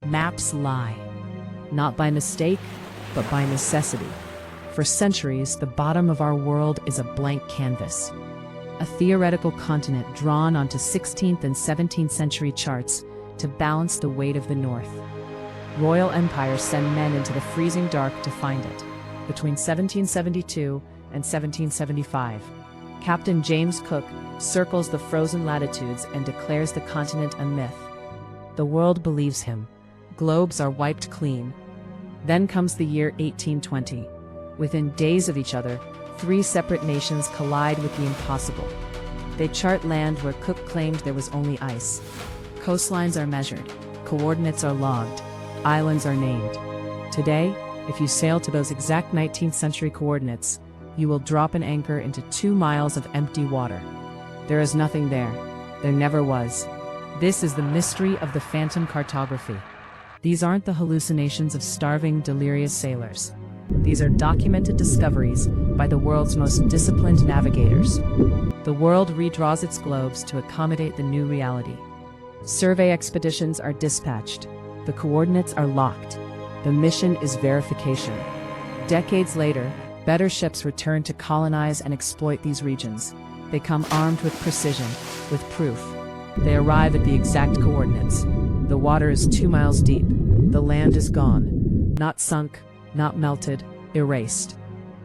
Maps lie. Not by mistake, but by necessity. For centuries, the bottom of our world is a blank canvas. A theoretical continent drawn onto 16th and 17th century charts to balance the weight of the North. Royal empires send men into the freezing dark to find it. Between 1772 and 1775, Captain James Cook circles the frozen latitudes and declares the continent a myth. The world believes him. Globes are wiped clean. Then comes the year 1820. Within days of each other, three separate nations collide with the impossible. They chart land where Cook claimed there was only ice. Coastlines are measured, coordinates are logged, islands are named. Today, if you sail to those exact 19th century coordinates, you will drop an anchor into 2 miles of empty water. There is nothing there. There never was. This is the mystery of the phantom cartography. These aren't the hallucinations of starving, delirious sailors. These are documented discoveries by the world's most disciplined navigators. The world redraws its globes to accommodate the new reality. Survey expeditions are dispatched. The coordinates are locked. The mission is verification. Decades later, better ships return to colonize and exploit these regions. They come armed with precision, with proof. They arrive at the exact coordinates. The water is 2 miles deep. The land is gone. Not sunk, not melted, erased.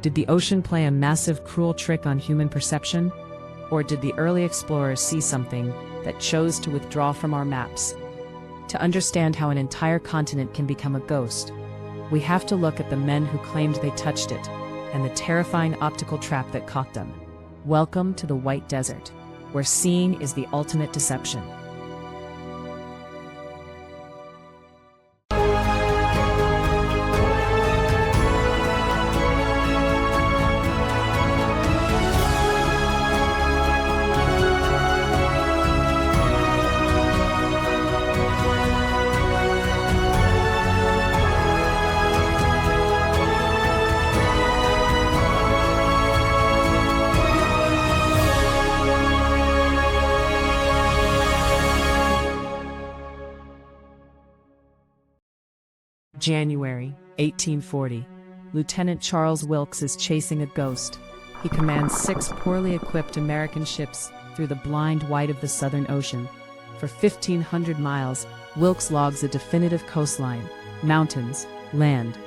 Did the ocean play a massive, cruel trick on human perception? Or did the early explorers see something that chose to withdraw from our maps? To understand how an entire continent can become a ghost, we have to look at the men who claimed they touched it, and the terrifying optical trap that caught them. Welcome to the White Desert, where seeing is the ultimate deception. January 1840. Lieutenant Charles Wilkes is chasing a ghost. He commands 6 poorly equipped American ships through the blind white of the Southern Ocean. For 1,500 miles, Wilkes logs a definitive coastline, mountains, land.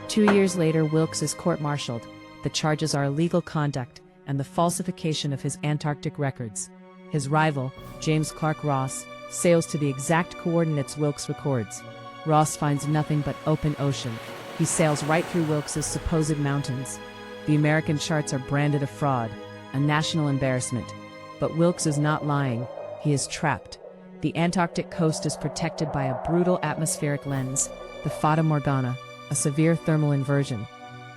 2 years later, Wilkes is court-martialed. The charges are illegal conduct and the falsification of his Antarctic records. His rival, James Clark Ross, sails to the exact coordinates Wilkes records. Ross finds nothing but open ocean. He sails right through Wilkes's supposed mountains. The American charts are branded a fraud, a national embarrassment. But Wilkes is not lying. He is trapped. The Antarctic coast is protected by a brutal atmospheric lens, the Fata Morgana, a severe thermal inversion.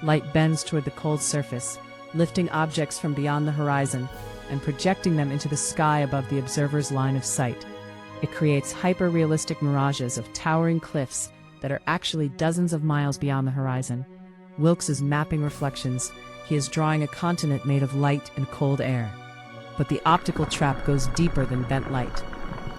Light bends toward the cold surface, lifting objects from beyond the horizon and projecting them into the sky above the observer's line of sight. It creates hyper-realistic mirages of towering cliffs that are actually dozens of miles beyond the horizon. Wilkes is mapping reflections. He is drawing a continent made of light and cold air. But the optical trap goes deeper than bent light.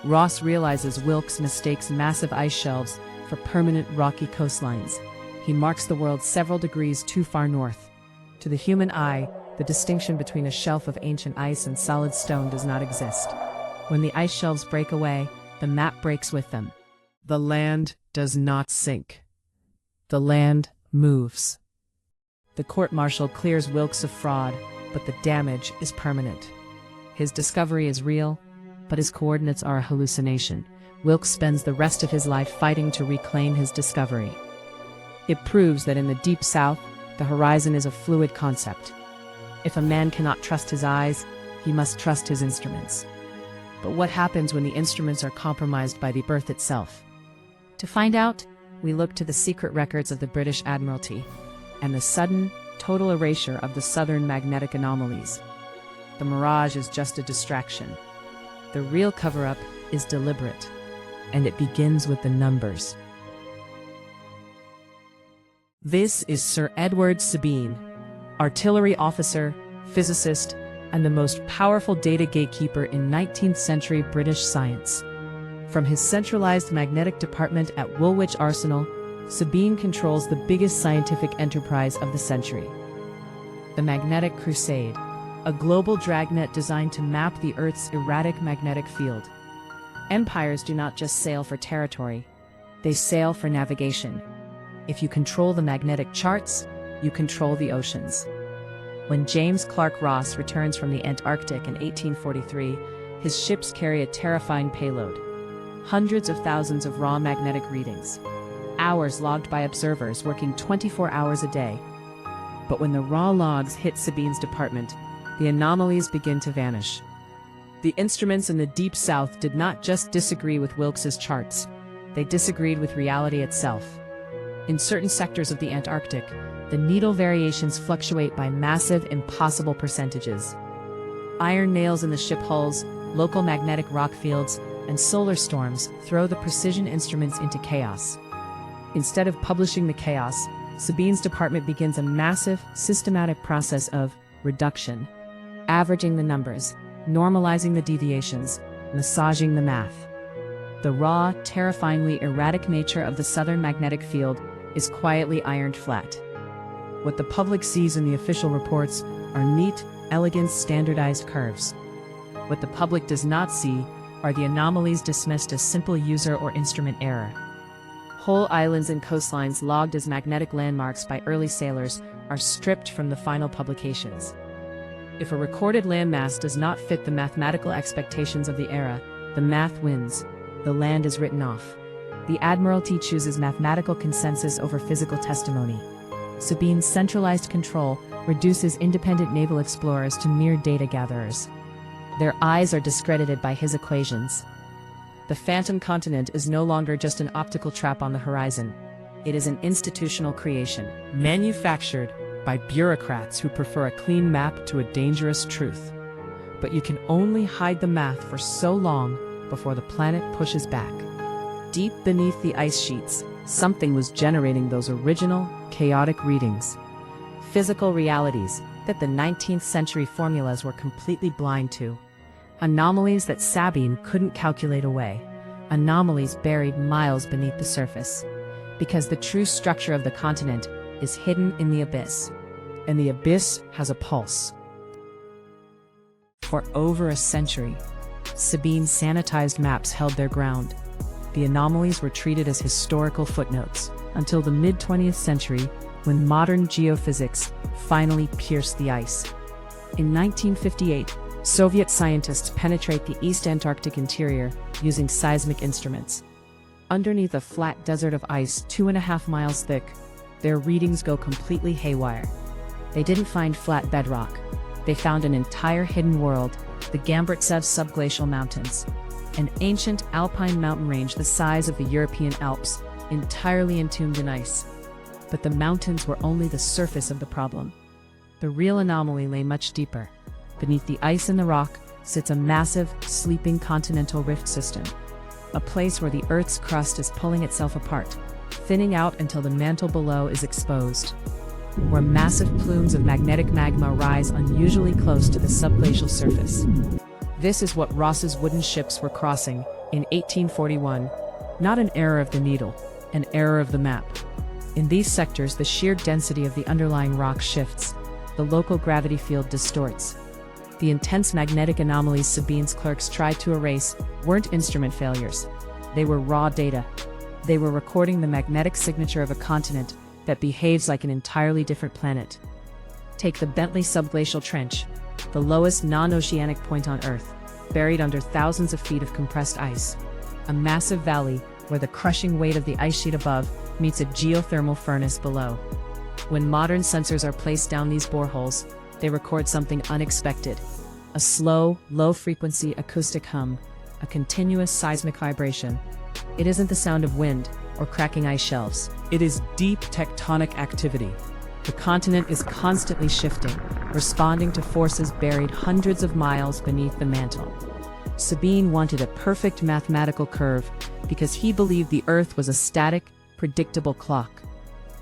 Ross realizes Wilkes mistakes massive ice shelves for permanent rocky coastlines. He marks the world several degrees too far north. To the human eye, the distinction between a shelf of ancient ice and solid stone does not exist. When the ice shelves break away, the map breaks with them. The land does not sink. The land moves. The court-martial clears Wilkes of fraud, but the damage is permanent. His discovery is real, but his coordinates are a hallucination. Wilkes spends the rest of his life fighting to reclaim his discovery. It proves that in the deep south, the horizon is a fluid concept. If a man cannot trust his eyes, he must trust his instruments. But what happens when the instruments are compromised by the earth itself? To find out, we look to the secret records of the British Admiralty and the sudden, total erasure of the southern magnetic anomalies. The Mirage is just a distraction. The real cover-up is deliberate, and it begins with the numbers. This is Sir Edward Sabine, artillery officer, physicist, and the most powerful data gatekeeper in 19th century British science. From his centralized magnetic department at Woolwich Arsenal, Sabine controls the biggest scientific enterprise of the century. The Magnetic Crusade, a global dragnet designed to map the Earth's erratic magnetic field. Empires do not just sail for territory, they sail for navigation. If you control the magnetic charts, you control the oceans. When James Clark Ross returns from the Antarctic in 1843, his ships carry a terrifying payload. Hundreds of thousands of raw magnetic readings. Hours logged by observers working 24 hours a day. But when the raw logs hit Sabine's department, the anomalies begin to vanish. The instruments in the Deep South did not just disagree with Wilkes's charts, they disagreed with reality itself. In certain sectors of the Antarctic, the needle variations fluctuate by massive, impossible percentages. Iron nails in the ship hulls, local magnetic rock fields, and solar storms throw the precision instruments into chaos. Instead of publishing the chaos, Sabine's department begins a massive, systematic process of reduction, averaging the numbers, normalizing the deviations, massaging the math. The raw, terrifyingly erratic nature of the southern magnetic field is quietly ironed flat. What the public sees in the official reports are neat, elegant, standardized curves. What the public does not see are the anomalies dismissed as simple user or instrument error. Whole islands and coastlines logged as magnetic landmarks by early sailors are stripped from the final publications. If a recorded landmass does not fit the mathematical expectations of the era, the math wins. The land is written off. The Admiralty chooses mathematical consensus over physical testimony. Sabine's centralized control reduces independent naval explorers to mere data gatherers. Their eyes are discredited by his equations. The phantom continent is no longer just an optical trap on the horizon. It is an institutional creation, manufactured by bureaucrats who prefer a clean map to a dangerous truth. But you can only hide the math for so long before the planet pushes back. Deep beneath the ice sheets, something was generating those original, chaotic readings. Physical realities that the 19th century formulas were completely blind to. Anomalies that Sabine couldn't calculate away. Anomalies buried miles beneath the surface. Because the true structure of the continent is hidden in the abyss. And the abyss has a pulse. For over a century, Sabine's sanitized maps held their ground. The anomalies were treated as historical footnotes, until the mid-20th century, when modern geophysics finally pierced the ice. In 1958, Soviet scientists penetrate the East Antarctic interior using seismic instruments. Underneath a flat desert of ice 2.5 miles thick, their readings go completely haywire. They didn't find flat bedrock. They found an entire hidden world, the Gamburtsev subglacial mountains, an ancient alpine mountain range the size of the European Alps, entirely entombed in ice. But the mountains were only the surface of the problem. The real anomaly lay much deeper. Beneath the ice and the rock sits a massive, sleeping continental rift system, a place where the Earth's crust is pulling itself apart, thinning out until the mantle below is exposed, where massive plumes of magnetic magma rise unusually close to the subglacial surface. This is what Ross's wooden ships were crossing in 1841, not an error of the needle, an error of the map. In these sectors, the sheer density of the underlying rock shifts, the local gravity field distorts. The intense magnetic anomalies Sabine's clerks tried to erase weren't instrument failures. They were raw data. They were recording the magnetic signature of a continent that behaves like an entirely different planet. Take the Bentley subglacial trench, the lowest non-oceanic point on Earth, buried under thousands of feet of compressed ice. A massive valley where the crushing weight of the ice sheet above meets a geothermal furnace below. When modern sensors are placed down these boreholes, they record something unexpected. A slow, low-frequency acoustic hum, a continuous seismic vibration. It isn't the sound of wind or cracking ice shelves. It is deep tectonic activity. The continent is constantly shifting, responding to forces buried hundreds of miles beneath the mantle. Sabine wanted a perfect mathematical curve because he believed the Earth was a static, predictable clock.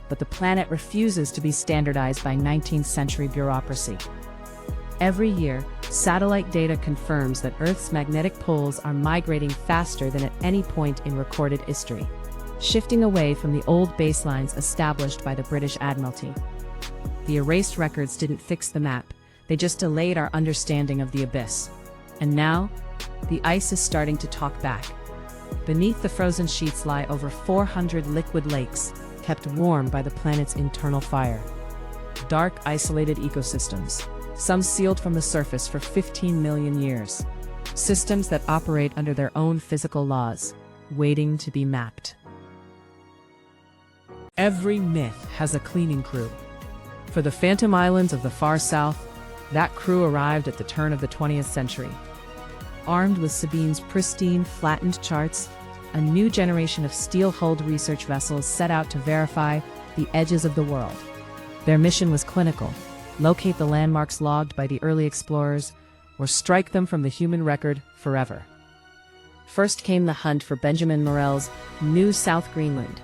But the planet refuses to be standardized by 19th century bureaucracy. Every year, satellite data confirms that Earth's magnetic poles are migrating faster than at any point in recorded history, shifting away from the old baselines established by the British Admiralty. The erased records didn't fix the map, they just delayed our understanding of the abyss. And now, the ice is starting to talk back. Beneath the frozen sheets lie over 400 liquid lakes, kept warm by the planet's internal fire. Dark, isolated ecosystems, some sealed from the surface for 15 million years. Systems that operate under their own physical laws, waiting to be mapped. Every myth has a cleaning crew. For the Phantom Islands of the far south, that crew arrived at the turn of the 20th century. Armed with Sabine's pristine, flattened charts, a new generation of steel-hulled research vessels set out to verify the edges of the world. Their mission was clinical: locate the landmarks logged by the early explorers, or strike them from the human record forever. First came the hunt for Benjamin Morel's New South Greenland,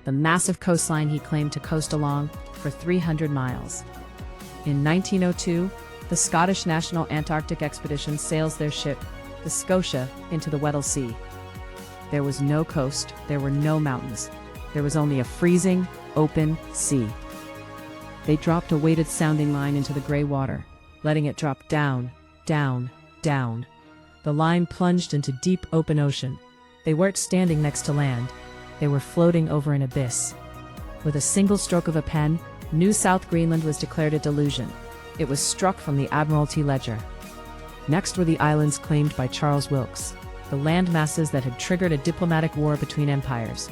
the massive coastline he claimed to coast along for 300 miles. In 1902, the Scottish National Antarctic Expedition sails their ship, the Scotia, into the Weddell Sea. There was no coast, there were no mountains. There was only a freezing, open sea. They dropped a weighted sounding line into the gray water, letting it drop down, down, down. The line plunged into deep open ocean. They weren't standing next to land. They were floating over an abyss. With a single stroke of a pen, New South Greenland was declared a delusion. It was struck from the Admiralty ledger. Next were the islands claimed by Charles Wilkes, the land masses that had triggered a diplomatic war between empires.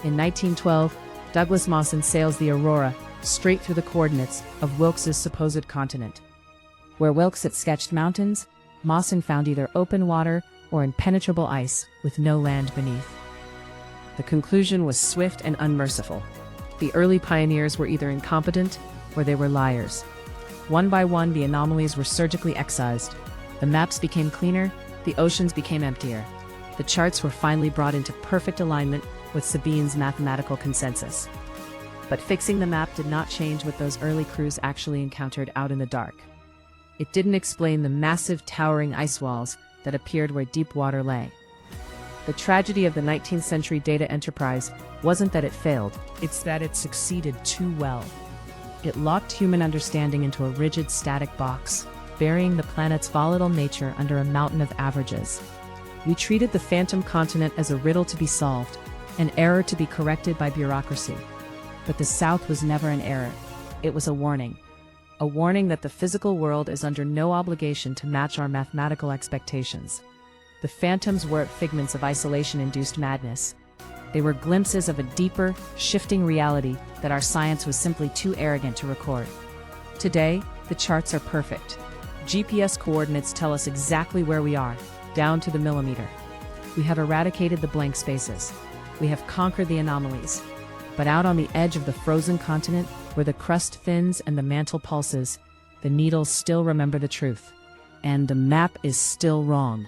In 1912, Douglas Mawson sails the Aurora straight through the coordinates of Wilkes's supposed continent. Where Wilkes had sketched mountains, Mawson found either open water or impenetrable ice with no land beneath. The conclusion was swift and unmerciful. The early pioneers were either incompetent or they were liars. One by one, the anomalies were surgically excised. The maps became cleaner, the oceans became emptier. The charts were finally brought into perfect alignment with Sabine's mathematical consensus. But fixing the map did not change what those early crews actually encountered out in the dark. It didn't explain the massive towering ice walls that appeared where deep water lay. The tragedy of the 19th century data enterprise wasn't that it failed, it's that it succeeded too well. It locked human understanding into a rigid, static box, burying the planet's volatile nature under a mountain of averages. We treated the phantom continent as a riddle to be solved, an error to be corrected by bureaucracy. But the South was never an error. It was a warning that the physical world is under no obligation to match our mathematical expectations. The phantoms weren't figments of isolation-induced madness. They were glimpses of a deeper, shifting reality that our science was simply too arrogant to record. Today, the charts are perfect. GPS coordinates tell us exactly where we are, down to the millimeter. We have eradicated the blank spaces. We have conquered the anomalies. But out on the edge of the frozen continent, where the crust thins and the mantle pulses, the needles still remember the truth. And the map is still wrong.